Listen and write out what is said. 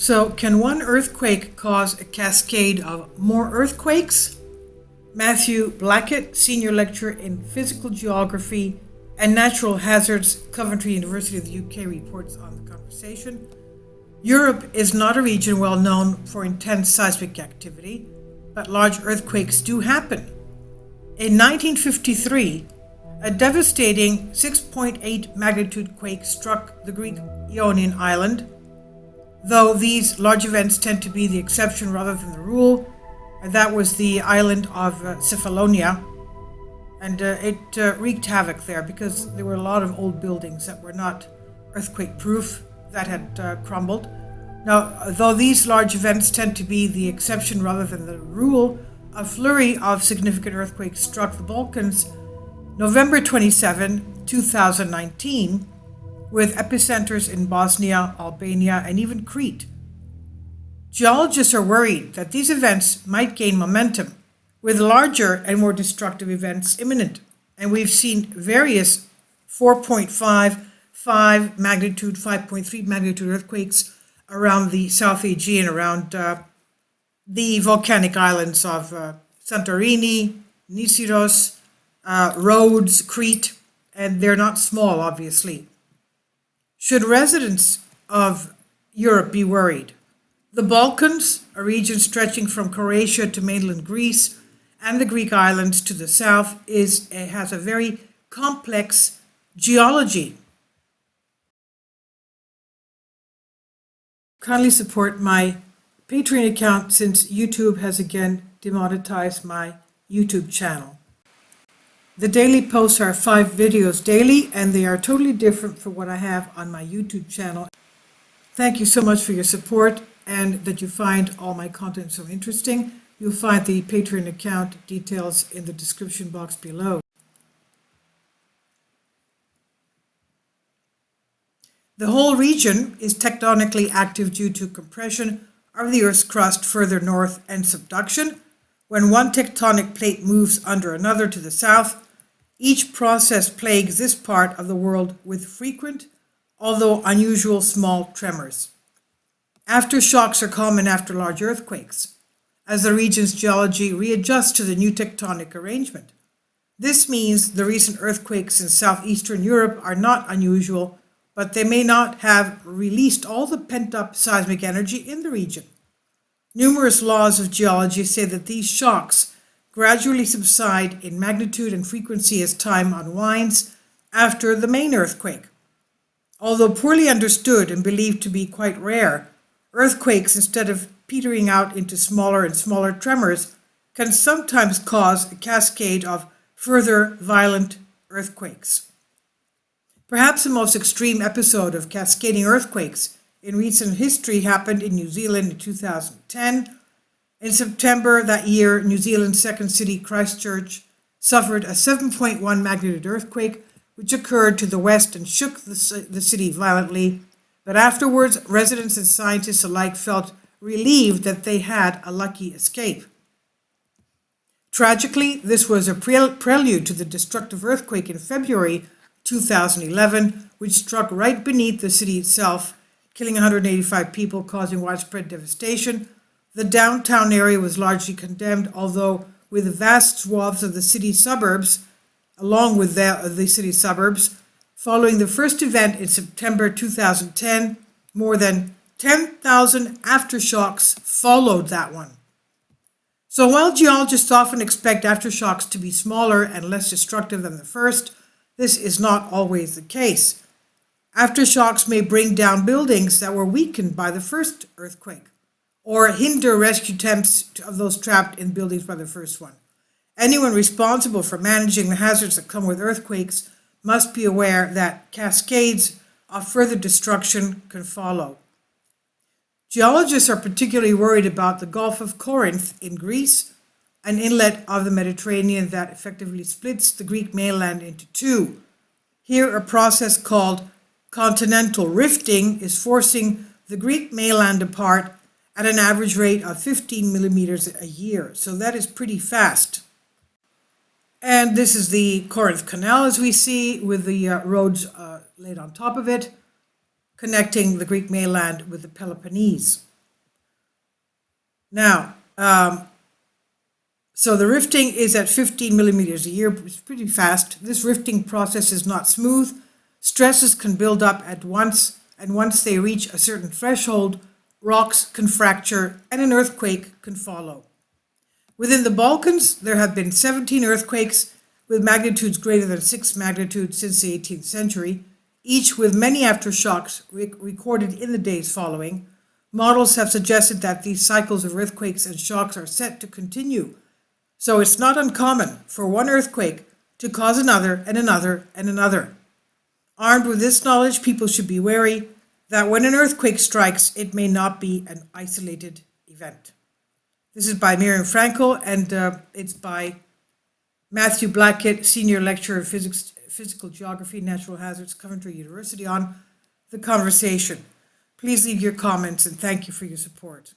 So, can one earthquake cause a cascade of more earthquakes? Matthew Blackett, Senior Lecturer in Physical Geography and Natural Hazards, Coventry University of the UK, reports on the conversation. Europe is not a region well known for intense seismic activity, but large earthquakes do happen. In 1953, a devastating 6.8 magnitude quake struck the Greek Ionian island. Though these large events tend to be the exception rather than the rule, and that was the island of Cephalonia, and it wreaked havoc there because there were a lot of old buildings that were not earthquake proof that had crumbled. Now, though these large events tend to be the exception rather than the rule, a flurry of significant earthquakes struck the Balkans November 27, 2019, with epicenters in Bosnia, Albania, and even Crete. Geologists are worried that these events might gain momentum, with larger and more destructive events imminent. And we've seen various 4.5, 5 magnitude, 5.3 magnitude earthquakes around the South Aegean, around the volcanic islands of Santorini, Nisyros, Rhodes, Crete, and they're not small, obviously. Should residents of Europe be worried? The Balkans, a region stretching from Croatia to mainland Greece and the Greek islands to the south, has a very complex geology. Kindly support my Patreon account since YouTube has again demonetized my YouTube channel. The daily posts are 5 videos daily, and they are totally different from what I have on my YouTube channel. Thank you so much for your support and that you find all my content so interesting. You'll find the Patreon account details in the description box below. The whole region is tectonically active due to compression of the Earth's crust further north and subduction. When one tectonic plate moves under another to the south, each process plagues this part of the world with frequent, although unusual, small tremors. Aftershocks are common after large earthquakes, as the region's geology readjusts to the new tectonic arrangement. This means the recent earthquakes in southeastern Europe are not unusual, but they may not have released all the pent-up seismic energy in the region. Numerous laws of geology say that these shocks gradually subside in magnitude and frequency as time unwinds after the main earthquake. Although poorly understood and believed to be quite rare, earthquakes, instead of petering out into smaller and smaller tremors, can sometimes cause a cascade of further violent earthquakes. Perhaps the most extreme episode of cascading earthquakes in recent history happened in New Zealand in 2010. In September that year, New Zealand's second city, Christchurch, suffered a 7.1 magnitude earthquake, which occurred to the west and shook the city violently. But afterwards, residents and scientists alike felt relieved that they had a lucky escape. Tragically, this was a prelude to the destructive earthquake in February 2011, which struck right beneath the city itself, killing 185 people, causing widespread devastation. The downtown area was largely condemned, although with vast swaths of the city suburbs, along with the city suburbs, following the first event in September 2010, more than 10,000 aftershocks followed that one. So while geologists often expect aftershocks to be smaller and less destructive than the first, this is not always the case. Aftershocks may bring down buildings that were weakened by the first earthquake, or hinder rescue attempts of those trapped in buildings by the first one. Anyone responsible for managing the hazards that come with earthquakes must be aware that cascades of further destruction can follow. Geologists are particularly worried about the Gulf of Corinth in Greece, an inlet of the Mediterranean that effectively splits the Greek mainland into two. Here, a process called continental rifting is forcing the Greek mainland apart at an average rate of 15 millimeters a year. So that is pretty fast. And this is the Corinth Canal, as we see, with the roads laid on top of it, connecting the Greek mainland with the Peloponnese. Now, so the rifting is at 15 millimeters a year. It's pretty fast. This rifting process is not smooth. Stresses can build up at once, and once they reach a certain threshold, rocks can fracture and an earthquake can follow. Within the Balkans, there have been 17 earthquakes with magnitudes greater than 6 magnitudes since the 18th century, each with many aftershocks recorded in the days following. Models have suggested that these cycles of earthquakes and shocks are set to continue. So it's not uncommon for one earthquake to cause another and another and another. Armed with this knowledge, people should be wary that when an earthquake strikes, it may not be an isolated event. This is by Miriam Frankel, and it's by Matthew Blackett, Senior Lecturer of Physical Geography and Natural Hazards, Coventry University, on The Conversation. Please leave your comments, and thank you for your support.